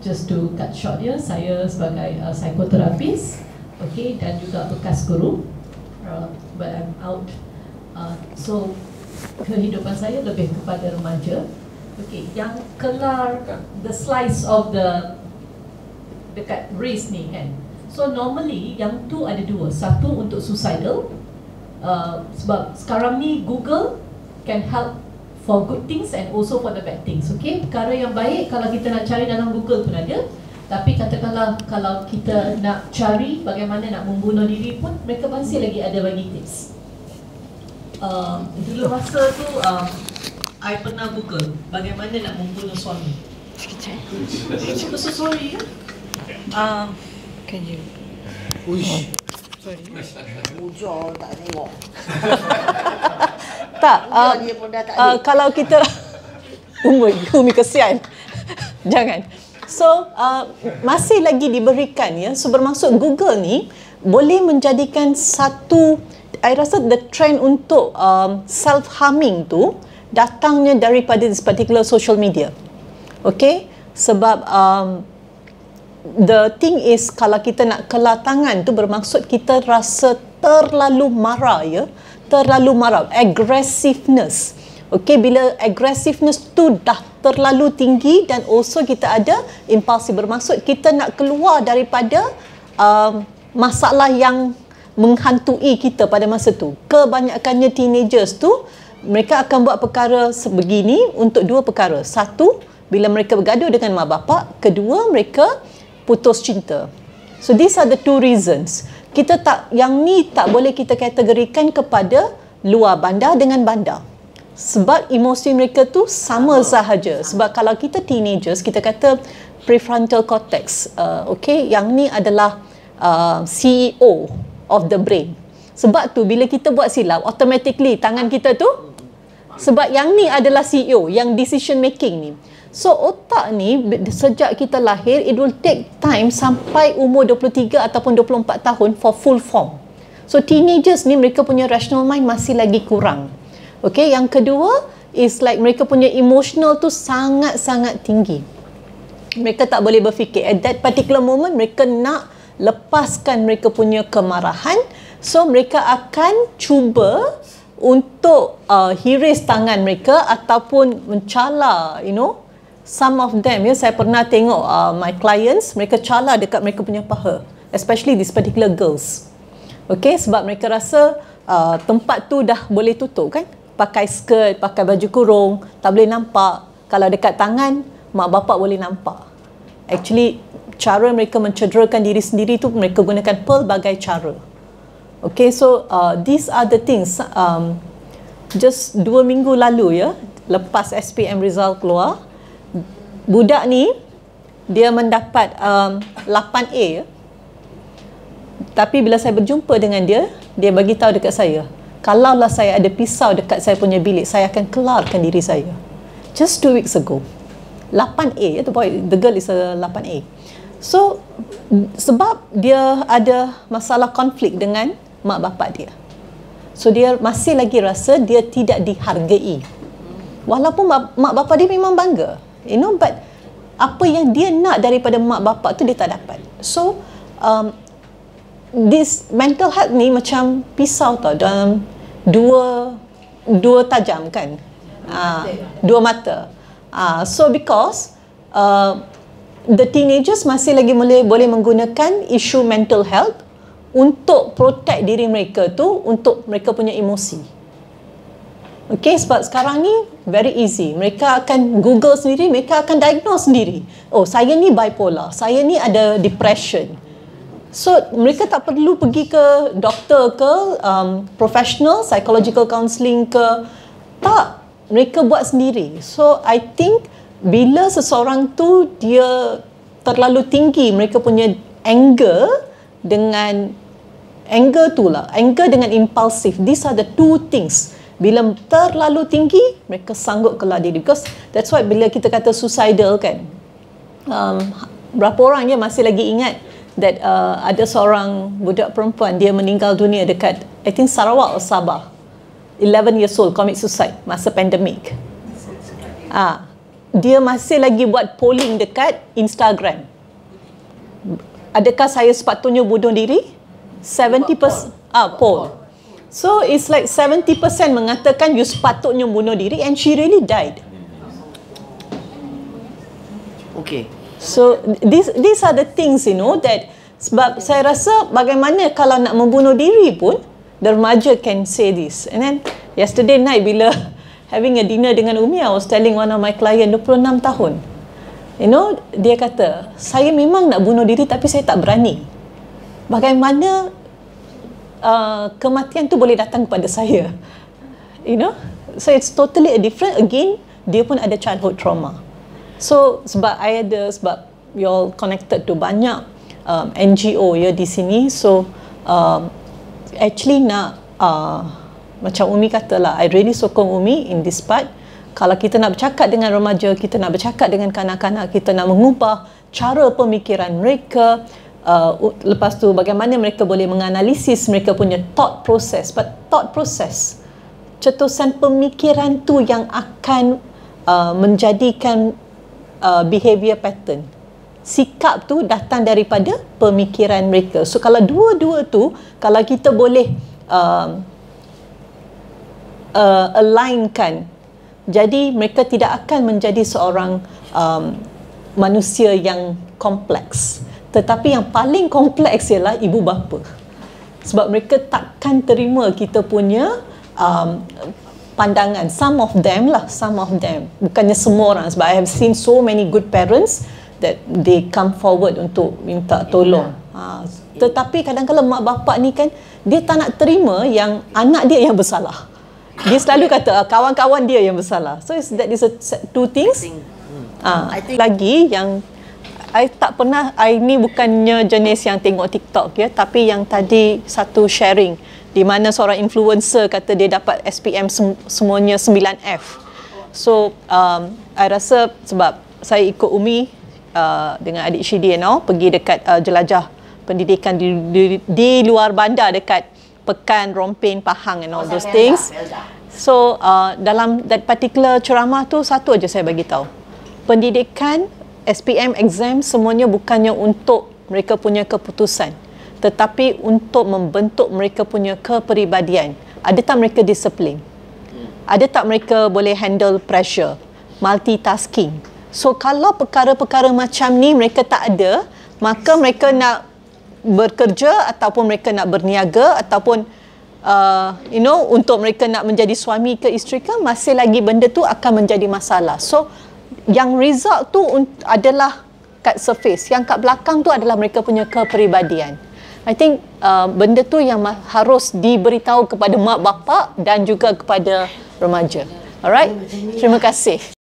Just to cut short ya, saya sebagai psikoterapis, okay, dan juga bekas guru, but I'm out. So kehidupan saya lebih kepada remaja. Okay, yang kelar the slice of the dekat race ni kan. So normally yang tu ada dua, satu untuk suicidal, sebab sekarang ni Google can help for good things and also for the bad things. Okay, perkara yang baik kalau kita nak cari dalam Google pun ada. Tapi katakanlah kalau kita nak cari bagaimana nak membunuh diri pun, mereka masih lagi ada bagi tips. Dulu masa tu I pernah Google bagaimana nak membunuh suami. I'm so sorry ya. Can you? Uish. Sorry. Bujur tak tengok. Tak, Dia pun dah tak ada. kalau kita Umi kesian. Jangan. So masih lagi diberikan ya. So bermaksud Google ni boleh menjadikan satu, I rasa the trend untuk self harming tu datangnya daripada this particular social media. Okay, sebab the thing is kalau kita nak kelar tangan tu bermaksud kita rasa terlalu marah ya. Terlalu marah, aggressiveness. Okay, bila aggressiveness tu dah terlalu tinggi dan also kita ada impulsif, bermaksud kita nak keluar daripada masalah yang menghantui kita pada masa tu. Kebanyakannya teenagers tu mereka akan buat perkara sebegini untuk dua perkara. Satu, bila mereka bergaduh dengan mak bapak. Kedua, mereka putus cinta. So these are the two reasons. Kita tak, yang ni tak boleh kita kategorikan kepada luar bandar dengan bandar. Sebab emosi mereka tu sama sahaja. Sebab kalau kita teenagers, kita kata prefrontal cortex. Okay, yang ni adalah CEO of the brain. Sebab tu bila kita buat silap, automatically tangan kita tu, sebab yang ni adalah CEO, yang decision making ni. So otak ni sejak kita lahir, it will take time sampai umur 23 ataupun 24 tahun for full form. So teenagers ni mereka punya rational mind masih lagi kurang. Okay, yang kedua is like mereka punya emotional tu sangat-sangat tinggi. Mereka tak boleh berfikir. At that particular moment mereka nak lepaskan mereka punya kemarahan. So mereka akan cuba untuk hiris tangan mereka ataupun mencala, you know. Some of them, ya, saya pernah tengok my clients, mereka cala dekat mereka punya paha, especially these particular girls. Okay, sebab mereka rasa tempat tu dah boleh tutup kan, pakai skirt, pakai baju kurung, tak boleh nampak. Kalau dekat tangan, mak bapak boleh nampak. Actually, cara mereka mencederakan diri sendiri tu, mereka gunakan pelbagai cara. Okay, so these are the things. Just 2 minggu lalu ya, lepas SPM result keluar, budak ni dia mendapat 8A ya. Tapi bila saya berjumpa dengan dia, dia bagi tahu dekat saya, kalaulah saya ada pisau dekat saya punya bilik, saya akan kelarkan diri saya. Just 2 weeks ago. 8A, the boy, the girl is a 8A. So sebab dia ada masalah konflik dengan mak bapak dia. So dia masih lagi rasa dia tidak dihargai. Walaupun mak bapak dia memang bangga, you know, but apa yang dia nak daripada mak bapak tu dia tak dapat. So this mental health ni macam pisau tau, dalam dua tajam kan, dua mata. So because the teenagers masih lagi boleh menggunakan isu mental health untuk protect diri mereka tu, untuk mereka punya emosi. Okay, sebab sekarang ni very easy. Mereka akan Google sendiri, mereka akan diagnose sendiri. Oh, saya ni bipolar, saya ni ada depression. So, mereka tak perlu pergi ke doktor ke, professional, psychological counselling ke. Tak, mereka buat sendiri. So, I think bila seseorang tu dia terlalu tinggi, mereka punya anger dengan impulsif. These are the two things. Bila terlalu tinggi, mereka sanggup kelar diri. Because that's why bila kita kata suicidal kan, berapa orang je masih lagi ingat that ada seorang budak perempuan, dia meninggal dunia dekat, I think Sarawak atau Sabah. 11 years old, commit suicide masa pandemik. dia masih lagi buat polling dekat Instagram. Adakah saya sepatutnya bunuh diri? 70% poll. So it's like 70% mengatakan you sepatutnya bunuh diri, and she really died. Okay. So these are the things, you know, that sebab saya rasa bagaimana kalau nak membunuh diri pun the remaja can say this. And then yesterday night bila having a dinner dengan Umi, I was telling one of my client 26 tahun. You know, dia kata, saya memang nak bunuh diri tapi saya tak berani. Bagaimana kematian tu boleh datang kepada saya? You know, so it's totally a different. Again, dia pun ada childhood trauma. So sebab you all connected to banyak NGO ya di sini. So actually nak macam Umi katalah, I really sokong Umi in this part. Kalau kita nak bercakap dengan remaja, kita nak bercakap dengan kanak-kanak, kita nak mengubah cara pemikiran mereka, lepas tu bagaimana mereka boleh menganalisis mereka punya thought process. But thought process, cetusan pemikiran tu yang akan menjadikan behavior pattern. Sikap tu datang daripada pemikiran mereka. So kalau dua-dua tu, kalau kita boleh alignkan, jadi mereka tidak akan menjadi seorang manusia yang kompleks. Tetapi yang paling kompleks ialah ibu bapa. Sebab mereka takkan terima kita punya pandangan. Some of them. Bukannya semua orang. Sebab I have seen so many good parents that they come forward untuk minta tolong. Tetapi kadang-kadang mak bapak ni kan, dia tak nak terima yang anak dia yang bersalah. Dia selalu kata kawan-kawan dia yang bersalah. So that is two things. Lagi yang I tak pernah, I ni bukannya jenis yang tengok TikTok ya, tapi yang tadi satu sharing di mana seorang influencer kata dia dapat SPM semuanya 9F. So I rasa sebab saya ikut Umi dengan adik Syidi pergi dekat jelajah pendidikan di luar bandar dekat Pekan, Rompin, Pahang and all those things. So dalam that particular ceramah tu satu aja saya bagi tahu. Pendidikan, SPM exam semuanya bukannya untuk mereka punya keputusan, tetapi untuk membentuk mereka punya kepribadian. Ada tak mereka disiplin? Ada tak mereka boleh handle pressure, multitasking? So kalau perkara-perkara macam ni mereka tak ada, maka mereka nak bekerja ataupun mereka nak berniaga ataupun untuk mereka nak menjadi suami ke isteri ke, masih lagi benda tu akan menjadi masalah. So yang result tu adalah kat surface, yang kat belakang tu adalah mereka punya kepribadian. I think benda tu yang harus diberitahu kepada mak bapak dan juga kepada remaja. Alright, terima kasih.